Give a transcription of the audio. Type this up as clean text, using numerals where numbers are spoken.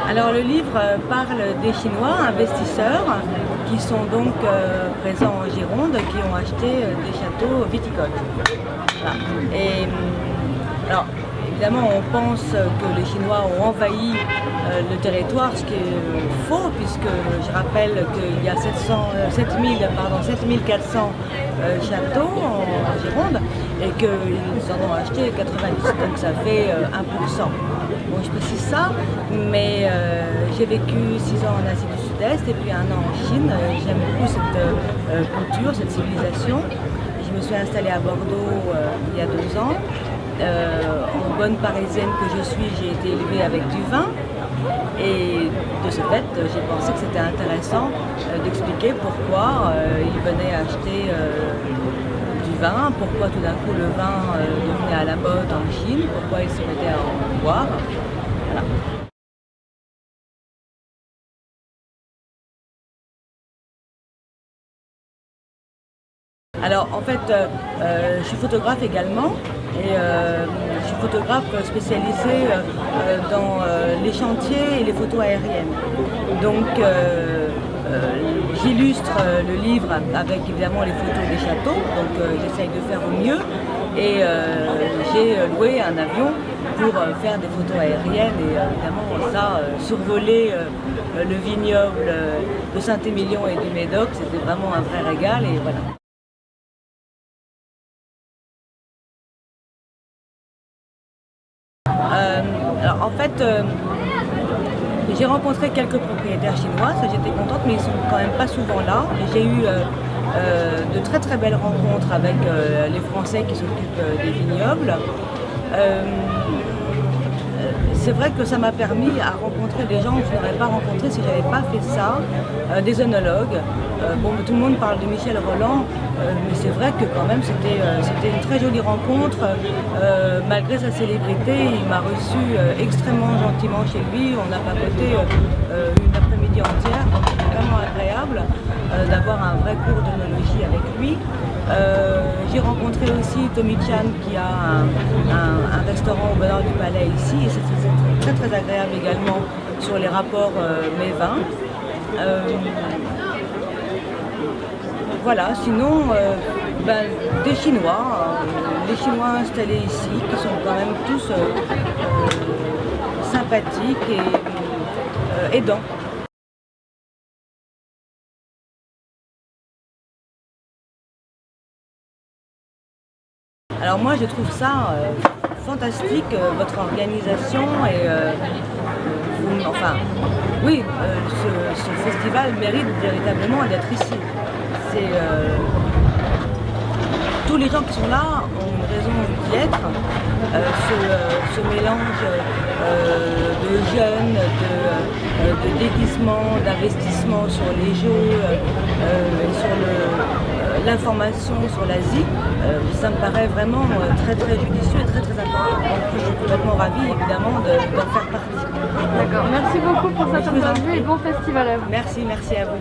Alors le livre parle des Chinois investisseurs qui sont donc présents en Gironde, qui ont acheté des châteaux viticoles. Voilà. Et alors évidemment on pense que les Chinois ont envahi le territoire, ce qui est faux, puisque je rappelle qu'il y a 7400 châteaux en Gironde et qu'ils en ont acheté 90, donc ça fait 1%. Bon, je précise ça, mais j'ai vécu 6 ans en Asie du Sud-Est et puis 1 an en Chine. J'aime beaucoup cette culture, cette civilisation. Je me suis installée à Bordeaux il y a 2 ans. En bonne parisienne que je suis, j'ai été élevée avec du vin. Et de ce fait, j'ai pensé que c'était intéressant d'expliquer pourquoi ils venaient acheter du vin, pourquoi tout d'un coup le vin devenait à la mode en Chine, pourquoi ils se mettaient à en boire. Voilà. Alors en fait, je suis photographe également et je suis photographe spécialisée dans les chantiers et les photos aériennes. Donc j'illustre le livre avec évidemment les photos des châteaux, donc j'essaye de faire au mieux et j'ai loué un avion pour faire des photos aériennes et évidemment ça, survoler le vignoble de Saint-Émilion et du Médoc, c'était vraiment un vrai régal et voilà. Alors en fait, j'ai rencontré quelques propriétaires chinois, ça j'étais contente, mais ils sont quand même pas souvent là. J'ai eu de très très belles rencontres avec les Français qui s'occupent des vignobles. C'est vrai que ça m'a permis à rencontrer des gens que je n'aurais pas rencontrés si je n'avais pas fait ça, des œnologues. Bon, tout le monde parle de Michel Rolland, mais c'est vrai que quand même c'était une très jolie rencontre. Malgré sa célébrité, il m'a reçu extrêmement gentiment chez lui. On a papoté une après-midi entière, donc c'était vraiment agréable d'avoir un vrai cours d'œnologie avec lui. J'ai rencontré aussi Tommy Chan qui a un restaurant au Bonheur du Palais ici et c'était très très agréable également sur les rapports mets-vins. Voilà, sinon des Chinois, les Chinois installés ici qui sont quand même tous sympathiques et aidants. Alors moi je trouve ça fantastique, votre organisation et enfin oui, ce festival mérite véritablement d'être ici. Tous les gens qui sont là ont une raison d'y être. Ce mélange de jeunes, de déguisements, d'investissement sur les jeux, sur l'information sur l'Asie, ça me paraît vraiment très très judicieux et très très important. Donc je suis complètement ravie évidemment d'en faire partie. D'accord, merci beaucoup pour cette interview et bon festival à vous. Merci à vous.